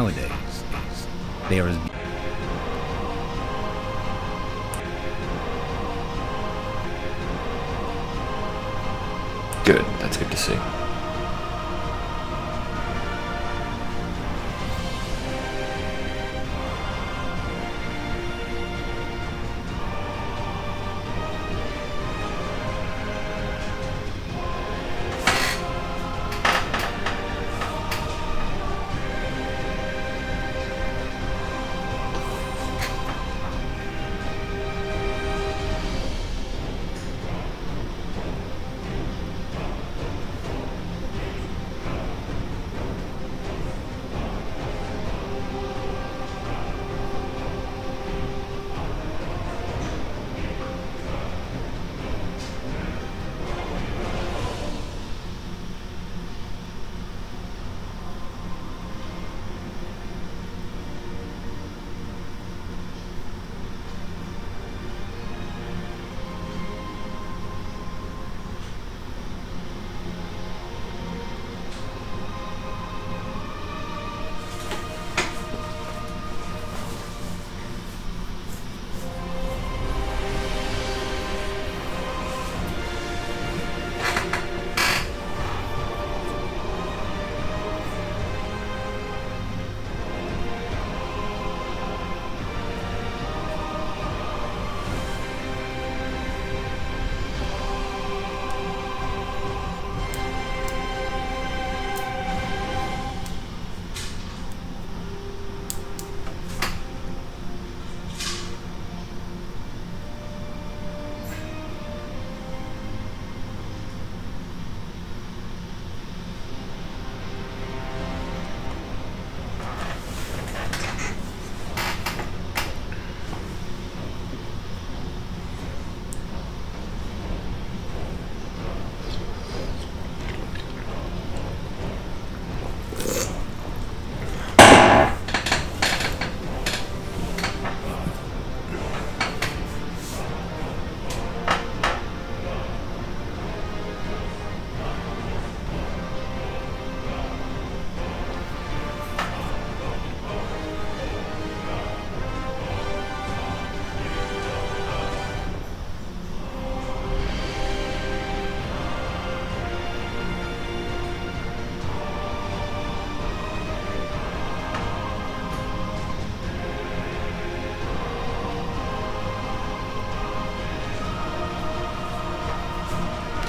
nowadays. They are as good. That's good to see.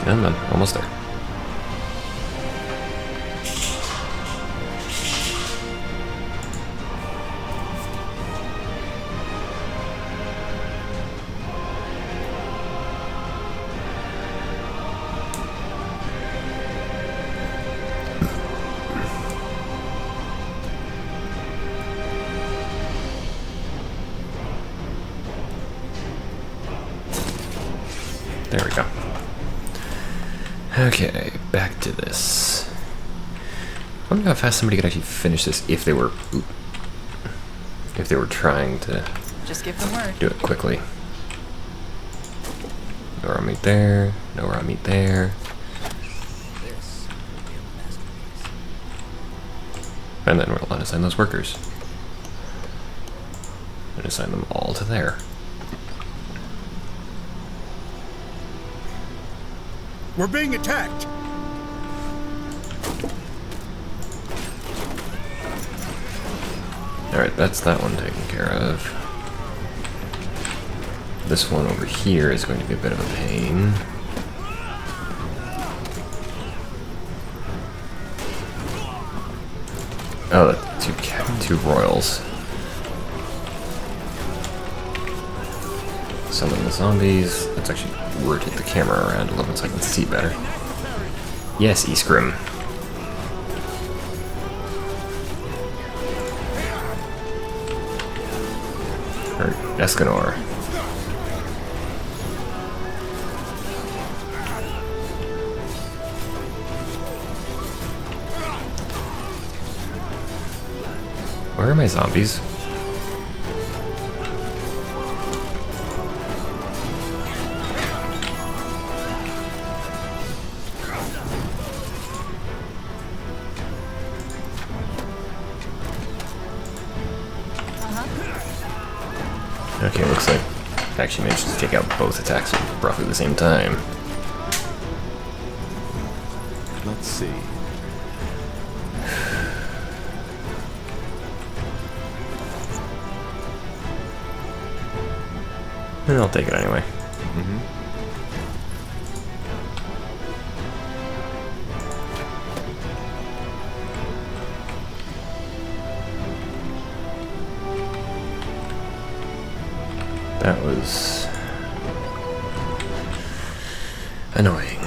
And then almost there. There we go. Okay, back to this. I wonder how fast somebody could actually finish this if they were trying to just give them word. Do it quickly. No raw meat there, no raw meat there. And then we'll unassign those workers. And assign them all to there. We're being attacked! Alright, that's that one taken care of. This one over here is going to be a bit of a pain. Oh, two royals. Summon the zombies. Let's actually rotate the camera around a little bit so I can see better. Yes, Iskrim. Or Escanor. Where are my zombies? Okay, looks like I actually managed to take out both attacks at roughly the same time. Let's see. And I'll take it anyway. That was annoying.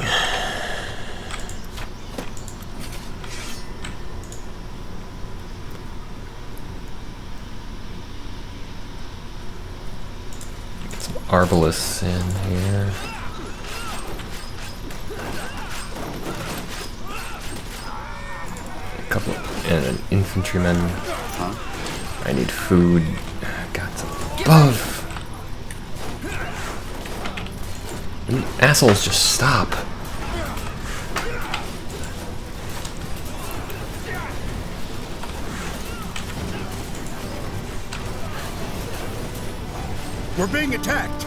Get some arbalists in here. A couple and an infantryman. I need food. Got some above. Assholes, just stop. We're being attacked.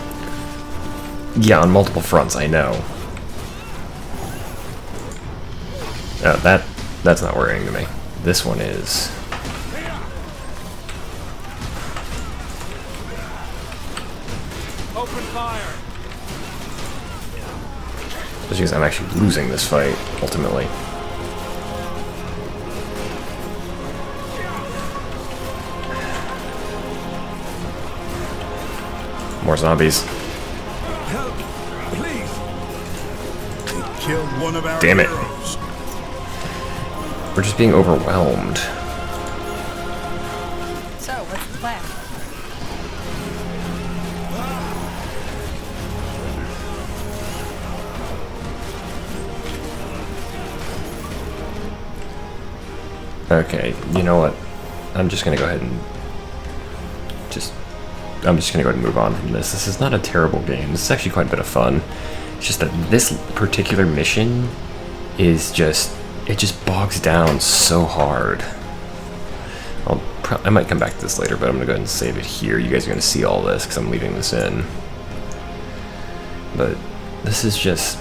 Yeah, on multiple fronts, I know. That's not worrying to me. This one is. Open fire. Just because I'm actually losing this fight, ultimately. More zombies. Help, please. They killed one of our Damn it. heroes. We're just being overwhelmed. So, what's the plan? Okay, you know what? I'm just gonna go ahead and I'm just gonna go ahead and move on from this. This is not a terrible game. This is actually quite a bit of fun. It's just that this particular mission is it just bogs down so hard. I might come back to this later, but I'm gonna go ahead and save it here. You guys are gonna see all this because I'm leaving this in. But this is just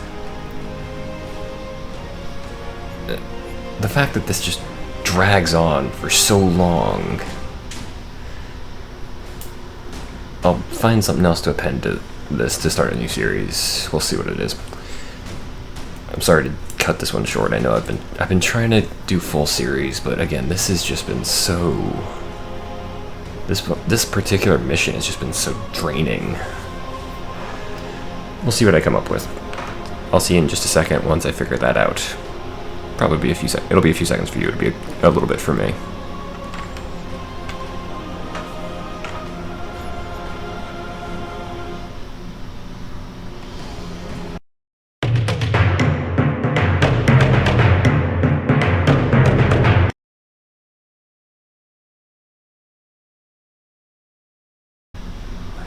the fact that this just drags on for so long. I'll find something else to append to this to start a new series. We'll see what it is. I'm sorry to cut this one short. I know I've been trying to do full series, but again, this has just been so. This particular mission has just been so draining. We'll see what I come up with. I'll see you in just a second once I figure that out. Probably be a few seconds. It'll be a few seconds for you. It'll be a little bit for me.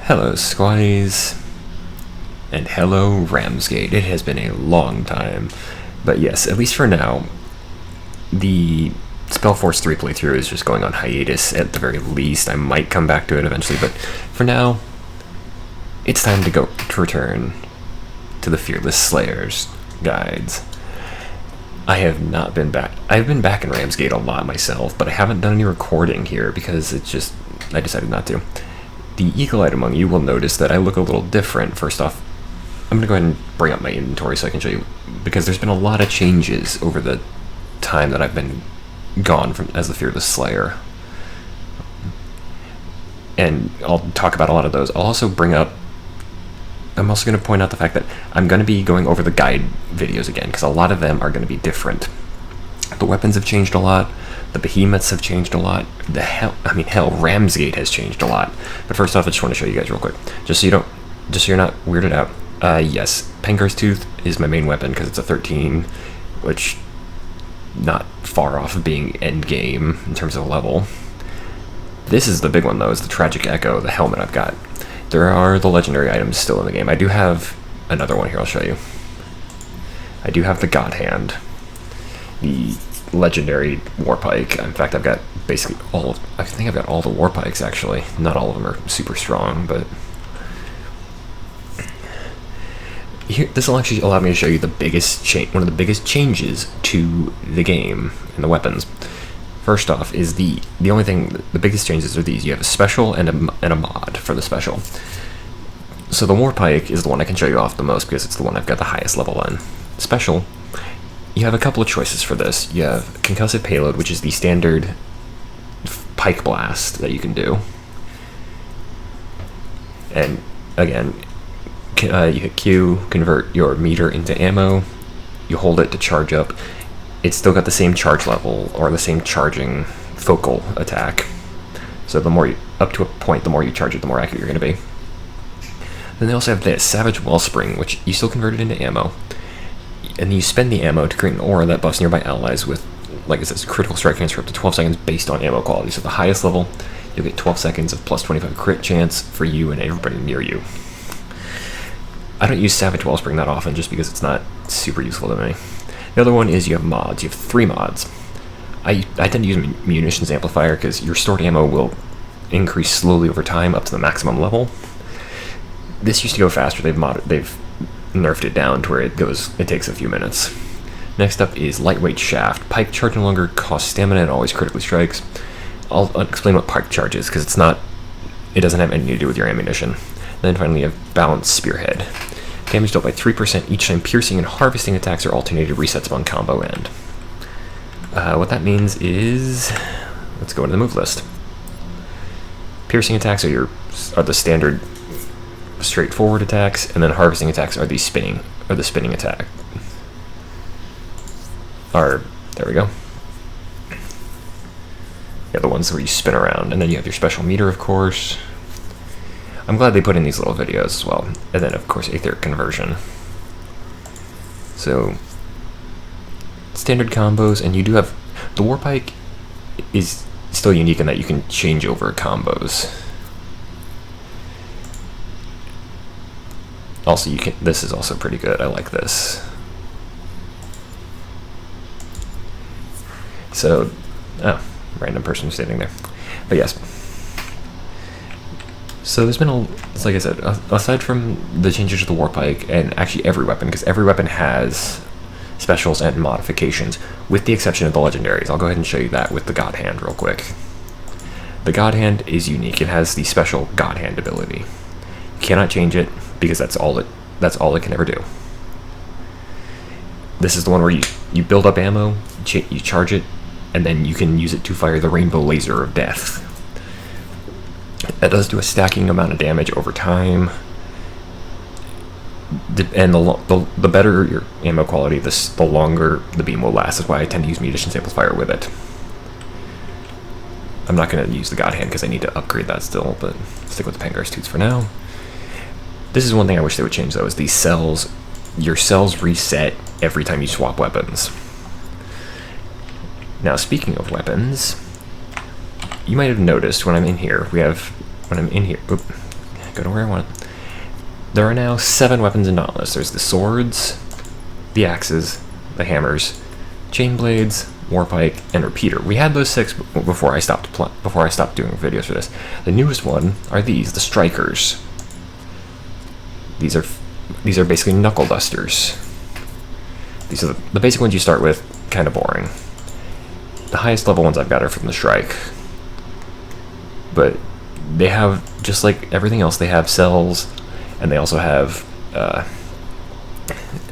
Hello, squaddies. And hello, Ramsgate. It has been a long time. But yes, at least for now, the Spellforce 3 playthrough is just going on hiatus at the very least. I might come back to it eventually, but for now, it's time to return to the Fearless Slayers guides. I have not been back. I've been back in Ramsgate a lot myself, but I haven't done any recording here because I decided not to. The Eagle-Eyed among you will notice that I look a little different. First off, I'm going to go ahead and bring up my inventory so I can show you, because there's been a lot of changes over the time that I've been gone as the Fearless Slayer. And I'll talk about a lot of those. I'm also going to point out the fact that I'm going to be going over the guide videos again, because a lot of them are going to be different. The weapons have changed a lot. The behemoths have changed a lot. Hell, Ramsgate has changed a lot. But first off, I just want to show you guys real quick, just so you're not weirded out. Yes, Pengar's Tooth is my main weapon because it's a 13, which not far off of being end game in terms of level. This is the big one though, is the Tragic Echo, the helmet I've got. There are the legendary items still in the game. I do have another one here, I'll show you. I do have the God Hand. The legendary war pike. In fact, I've got basically I think I've got all the war pikes actually. Not all of them are super strong, but here, this will actually allow me to show you the biggest one of the biggest changes to the game and the weapons. First off, is the biggest changes are these. You have a special and a mod for the special. So the war pike is the one I can show you off the most because it's the one I've got the highest level in. Special, you have a couple of choices for this. You have concussive payload, which is the standard pike blast that you can do. And again, you hit Q, convert your meter into ammo, you hold it to charge up. It's still got the same charge level, or the same charging focal attack. So the more up to a point, the more you charge it, the more accurate you're going to be. Then they also have this, Savage Wellspring, which you still convert it into ammo. And you spend the ammo to create an aura that buffs nearby allies with, like it says, critical strike chance for up to 12 seconds based on ammo quality. So the highest level, you'll get 12 seconds of plus 25 crit chance for you and everybody near you. I don't use Savage Wellspring that often just because it's not super useful to me. The other one is you have mods. You have 3 mods. I tend to use Munitions Amplifier because your stored ammo will increase slowly over time up to the maximum level. This used to go faster. They've nerfed it down to where it takes a few minutes. Next up is Lightweight Shaft. Pike charge no longer costs stamina and always critically strikes. I'll explain what Pike charge is because it doesn't have anything to do with your ammunition. Then finally you have Balanced Spearhead. Damage dealt by 3% each time piercing and harvesting attacks are alternated resets upon combo end. What that means is, let's go into the move list. Piercing attacks are the standard straightforward attacks, and then harvesting attacks are the spinning attack. There we go. Yeah, the ones where you spin around, and then you have your special meter, of course. I'm glad they put in these little videos as well. And then, of course, Aetheric Conversion. So, standard combos, and you do have... The Warpike is still unique in that you can change over combos. Also, this is also pretty good. I like this. So, random person standing there. But yes. So there's been like I said, aside from the changes to the Warpike, and actually every weapon, because every weapon has specials and modifications, with the exception of the legendaries. I'll go ahead and show you that with the God Hand real quick. The God Hand is unique. It has the special God Hand ability. You cannot change it because that's all it can ever do. This is the one where you build up ammo, you charge it, and then you can use it to fire the Rainbow Laser of Death. That does do a stacking amount of damage over time, and the better your ammo quality, the longer the beam will last. That's why I tend to use Munitions Amplifier with it. I'm not going to use the God Hand because I need to upgrade that still, but stick with the Pangar's Toots for now. This is one thing I wish they would change though, is these cells. Your cells reset every time you swap weapons. Now, speaking of weapons, you might have noticed when I'm in here, oop, go to where I want. There are now 7 weapons in Dauntless. There's the swords, the axes, the hammers, chain blades, warpike, and repeater. We had those 6 before I stopped doing videos for this. The newest one are the strikers. These are basically knuckle dusters. These are the basic ones you start with, kind of boring. The highest level ones I've got are from the Strike. But they have, just like everything else, they have cells, and they also have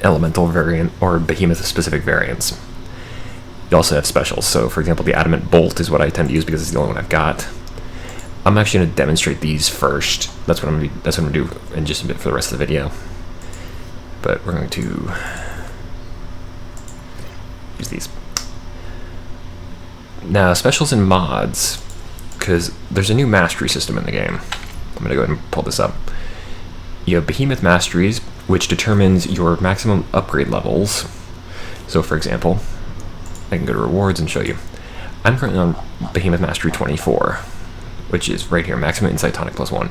elemental variant or behemoth specific variants. You also have specials. So for example, the Adamant Bolt is what I tend to use because it's the only one I've got. I'm actually going to demonstrate these first. That's what I'm going to do in just a bit for the rest of the video. But we're going to use these. Now, specials and mods, because there's a new mastery system in the game. I'm going to go ahead and pull this up. You have Behemoth Masteries, which determines your maximum upgrade levels. So for example, I can go to rewards and show you. I'm currently on Behemoth Mastery 24, which is right here, maximum insight tonic +1.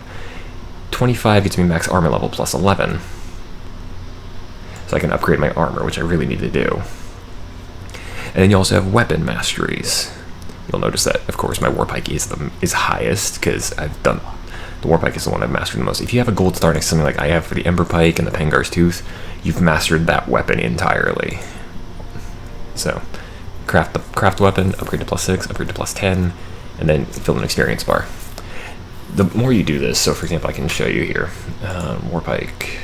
25 gets me max armor level +11. So I can upgrade my armor, which I really need to do. And then you also have weapon masteries. You'll notice that, of course, my Warpike is highest, because the Warpike is the one I've mastered the most. If you have a gold star next to something like I have for the Ember Pike and the Pangar's Tooth, you've mastered that weapon entirely. So, craft the weapon, upgrade to +6, upgrade to +10, and then fill an experience bar. The more you do this, so for example, I can show you here, Warpike.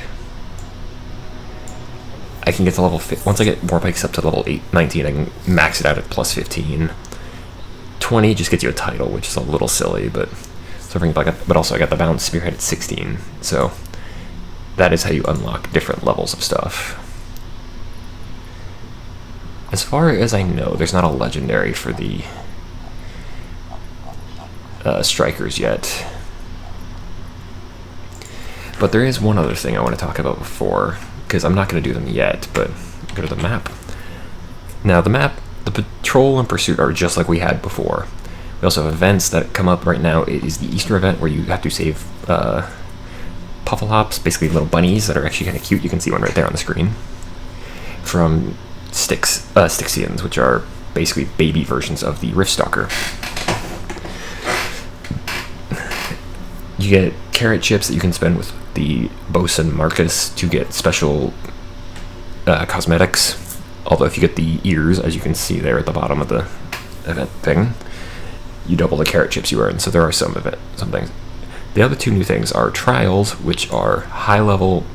I can get to level once I get Warpikes up to level 19, I can max it out at +15. 20 just gets you a title, which is a little silly, but so for example, but also I got the Balanced Spearhead at 16. So that is how you unlock different levels of stuff. As far as I know, there's not a legendary for the strikers yet. But there is one other thing I want to talk about before, because I'm not going to do them yet, but go to the map. Now the map, the patrol and pursuit are just like we had before. We also have events that come up right now. It is the Easter event where you have to save Pufflehops, basically little bunnies that are actually kind of cute. You can see one right there on the screen. From Styxians, which are basically baby versions of the Riftstalker. You get carrot chips that you can spend with the Bosun Marcus to get special cosmetics. Although if you get the ears, as you can see there at the bottom of the event thing, you double the carrot chips you earn. So there are some things. The other two new things are trials, which are high level,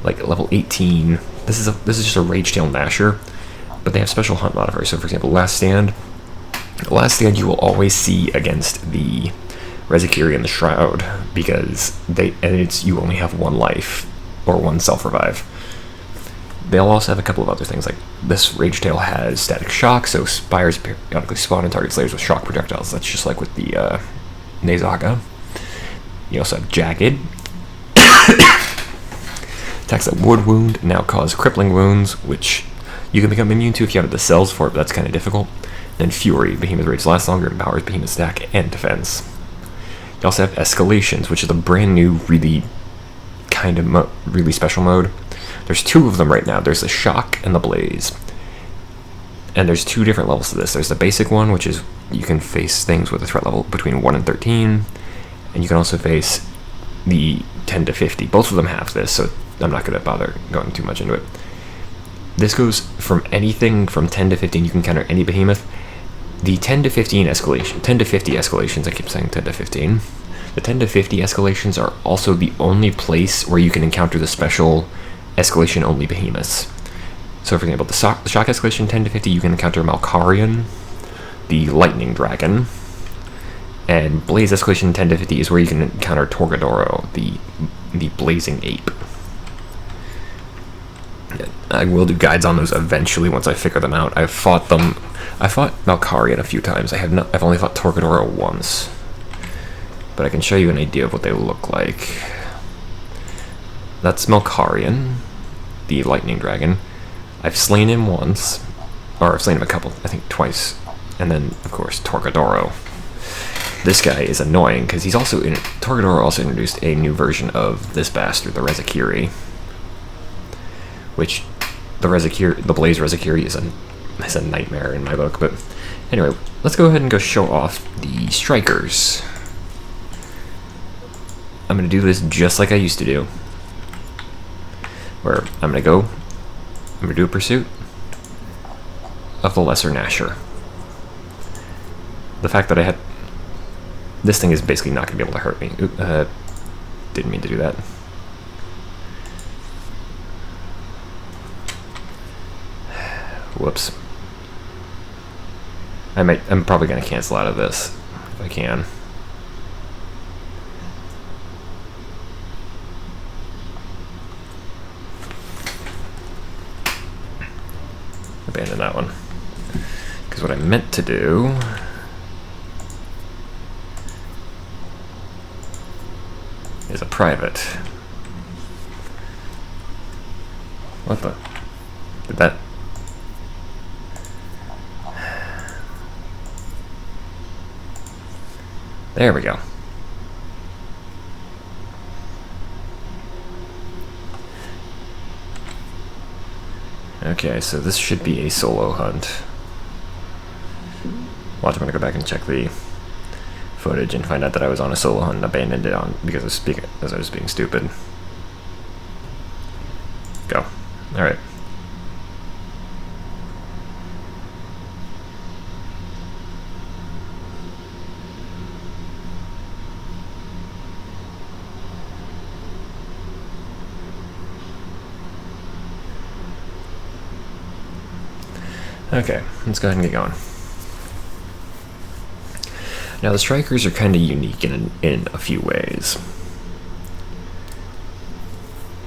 like level 18. This is just a Ragetail Gnasher, but they have special hunt modifiers. So for example, Last Stand you will always see against the Rezikiri and the Shroud, because you only have one life, or one self-revive. They'll also have a couple of other things, like this Ragetail has Static Shock, so Spires periodically spawn and target slayers with shock projectiles. That's just like with the Nezaga. You also have Jagged. Attacks that would wound now cause crippling wounds, which you can become immune to if you have the cells for it, but that's kind of difficult. Then Fury, Behemoth Rage lasts longer, empowers Behemoth stack and defense. You also have Escalations, which is a brand new, really really special mode. There's two of them right now. There's the Shock and the Blaze. And there's two different levels to this. There's the basic one, which is you can face things with a threat level between 1 and 13. And you can also face the 10 to 50. Both of them have this, so I'm not going to bother going too much into it. This goes from anything from 10 to 15. You can counter any behemoth. The 10 to 15 escalation, 10 to 50 escalations, I keep saying 10 to 15. The 10 to 50 escalations are also the only place where you can encounter the special escalation only behemoths. So for example, the shock escalation 10 to 50, you can encounter Malkarian, the Lightning Dragon, and Blaze escalation 10 to 50 is where you can encounter Torgadoro, the Blazing Ape. I will do guides on those eventually once I figure them out. I fought Malkarian a few times. I've only fought Torgadoro once, but I can show you an idea of what they look like. That's Malkarian, the Lightning Dragon. I've slain him once, or I've slain him a couple, I think twice, and then of course Torgadoro. This guy is annoying because Torgadoro also introduced a new version of this bastard, the Rezikiri, which the Blaze Rezikiri is a nightmare in my book. But anyway, let's go ahead and go show off the strikers. I'm going to do this just like I used to do, where I'm going to do a pursuit of the Lesser Gnasher. The fact that I had this thing is basically not going to be able to hurt me. Didn't mean to do that. Whoops. I'm probably going to cancel out of this if I can. Abandon that one. Because what I meant to do is a private. What the? Did that? There we go. Okay, so this should be a solo hunt. Watch, I'm gonna go back and check the footage and find out that I was on a solo hunt and abandoned it on because I was being stupid. Go. Alright. Okay, let's go ahead and get going. Now the strikers are kind of unique in a few ways.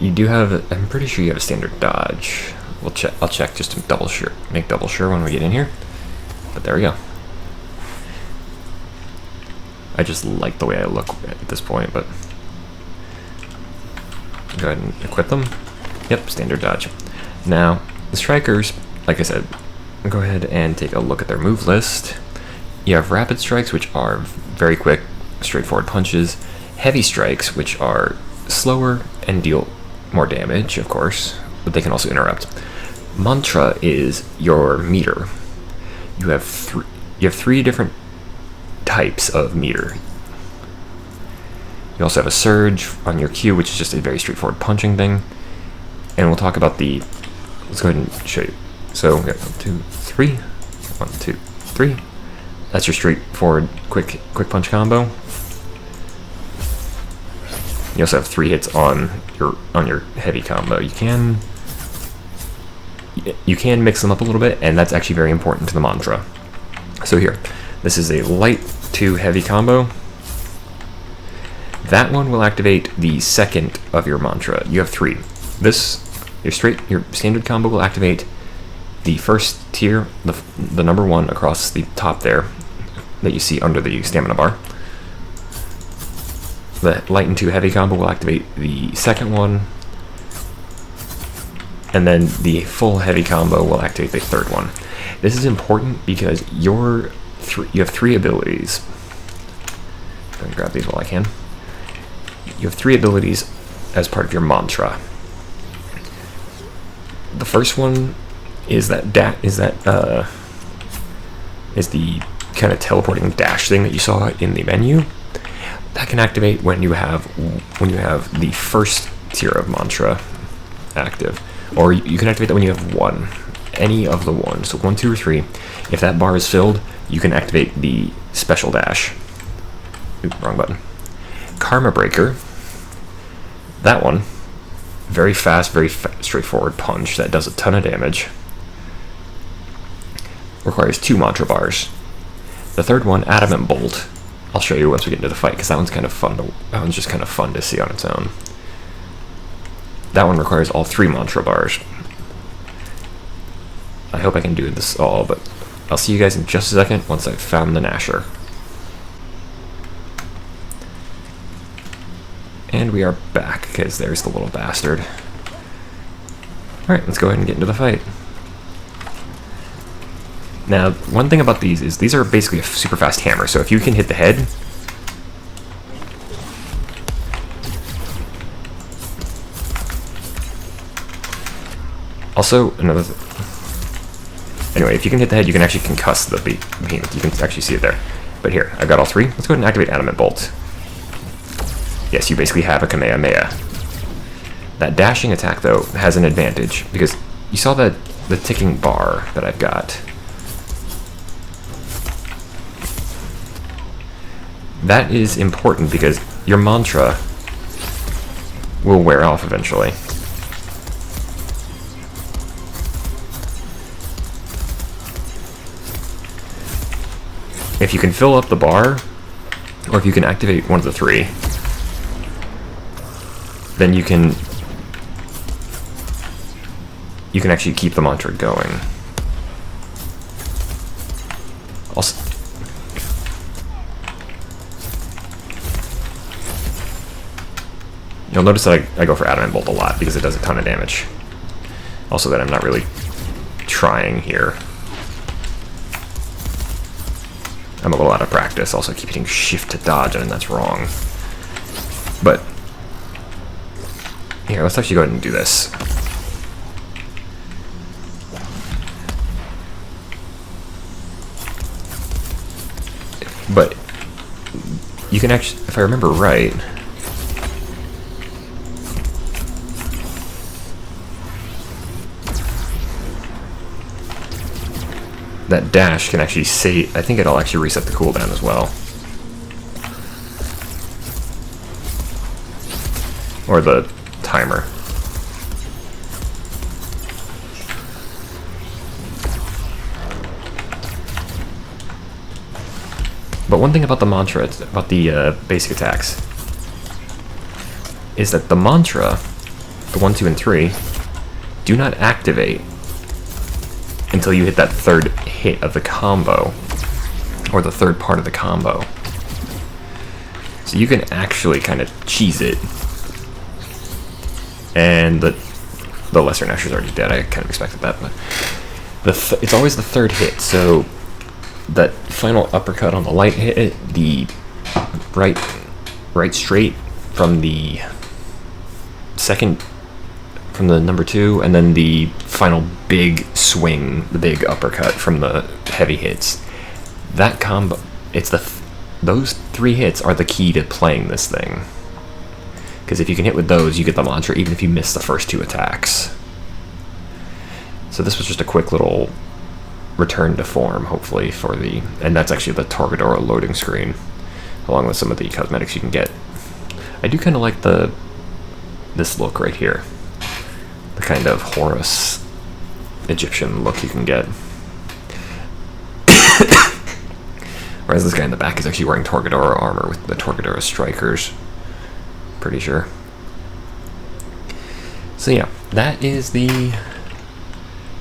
You do have, I'm pretty sure you have a standard dodge. I'll check just to make double sure when we get in here. But there we go. I just like the way I look at this point, but go ahead and equip them. Yep, standard dodge. Now, the strikers, like I said, go ahead and take a look at their move list. You have rapid strikes, which are very quick, straightforward punches. Heavy strikes, which are slower and deal more damage, of course, but they can also interrupt. Mantra is your meter. You have three different types of meter. You also have a surge on your Q, which is just a very straightforward punching thing. And we'll talk about let's go ahead and show you. So we got 1, 2, 3. 1, 2, 3. That's your straightforward quick punch combo. You also have 3 hits on your heavy combo. You can mix them up a little bit, and that's actually very important to the mantra. So here, this is a light to heavy combo. That one will activate the second of your mantra. You have 3. Your standard combo will activate the first tier, the number 1 across the top there that you see under the stamina bar. The light and 2 heavy combo will activate the second one, and then the full heavy combo will activate the third one. This is important because you have 3 abilities. I'm going to grab these while I can. You have 3 abilities as part of your mantra. The first one is the kind of teleporting dash thing that you saw in the menu. That can activate when you have the first tier of mantra active, or you can activate that when you have 1, any of the 1. So 1, 2, or 3. If that bar is filled, you can activate the special dash. Oops, wrong button. Karma Breaker. That one, very fast, straightforward punch that does a ton of damage. Requires 2 mantra bars. The third one, Adamant Bolt. I'll show you once we get into the fight, because that one's kind of fun. That one's just kind of fun to see on its own. That one requires all 3 mantra bars. I hope I can do this all, but I'll see you guys in just a second once I've found the Nasher. And we are back, because there's the little bastard. Alright, let's go ahead and get into the fight. Now, one thing about these is these are basically a super fast hammer, so if you can hit the head, also another anyway, if you can hit the head, you can actually concuss the behemoth. You can actually see it there. But here, I've got all 3. Let's go ahead and activate Adamant Bolt. Yes, you basically have a Kamehameha. That dashing attack, though, has an advantage, because you saw the ticking bar that I've got. That is important because your mantra will wear off eventually. If you can fill up the bar, or if you can activate one of the 3, then you can actually keep the mantra going. Also, you'll notice that I go for Adamant Bolt a lot because it does a ton of damage. Also that I'm not really trying here. I'm a little out of practice. Also keep hitting shift to dodge, and that's wrong. But here, let's actually go ahead and do this. But you can actually, if I remember right, that dash can actually save. I think it'll actually reset the cooldown as well. Or the timer. But one thing about the mantra, about the basic attacks, is that the mantra, the 1, 2, and 3, do not activate until you hit that third hit of the combo, or the third part of the combo. So you can actually kind of cheese it. And the Lesser Nasher's already dead. I kind of expected that, but it's always the third hit. So that final uppercut on the light hit, the right straight from the second, from the number 2, and then the final big swing, the big uppercut from the heavy hits. That combo, it's those 3 hits are the key to playing this thing. Because if you can hit with those, you get the mantra even if you miss the first 2 attacks. So this was just a quick little return to form, hopefully, for the... And that's actually the Torgadora loading screen, along with some of the cosmetics you can get. I do kind of like this look right here. The kind of Horus Egyptian look you can get. Whereas this guy in the back is actually wearing Torgadora armor with the Torgadora strikers. Pretty sure. So yeah, that is the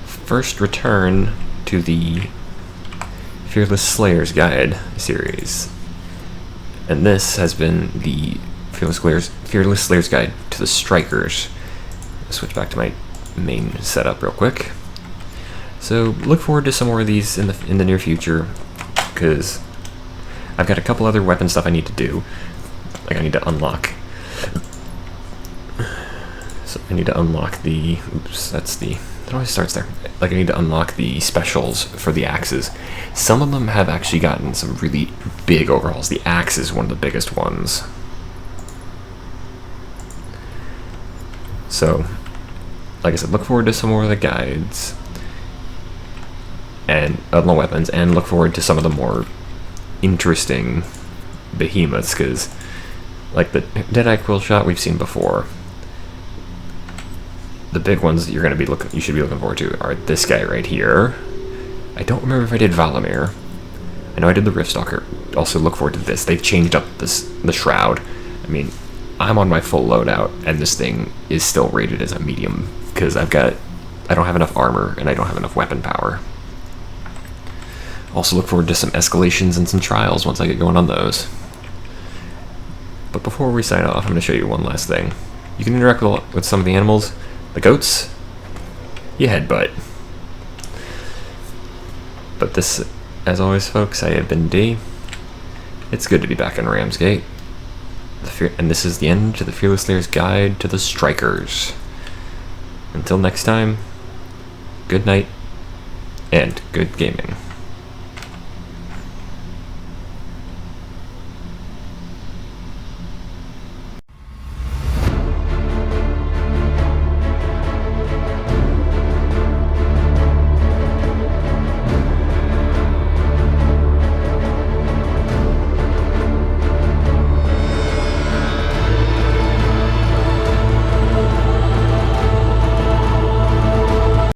first return to the Fearless Slayer's Guide series. And this has been the Fearless Slayer's Guide to the Strikers. I'll switch back to my main setup real quick. So look forward to some more of these in the near future, because I've got a couple other weapon stuff I need to do. Like I need to unlock. So I need to unlock the. Oops, that's the. It always starts there. Like I need to unlock the specials for the axes. Some of them have actually gotten some really big overhauls. The axe is one of the biggest ones. So, like I said, look forward to some more of the guides and of the weapons, and look forward to some of the more interesting behemoths, because like the Deadeye Quill Shot we've seen before. The big ones that you should be looking forward to are this guy right here. I don't remember if I did Valamir. I know I did the Riftstalker. Also look forward to this. They've changed up the Shroud. I mean, I'm on my full loadout, and this thing is still rated as a medium, because I don't have enough armor, and I don't have enough weapon power. Also look forward to some escalations and some trials once I get going on those. But before we sign off, I'm going to show you one last thing. You can interact with some of the animals. The goats, you headbutt. But this, as always, folks, I have been D. It's good to be back in Ramsgate. And this is the end to the Fearless Slayer's Guide to the Strikers. Until next time, good night, and good gaming.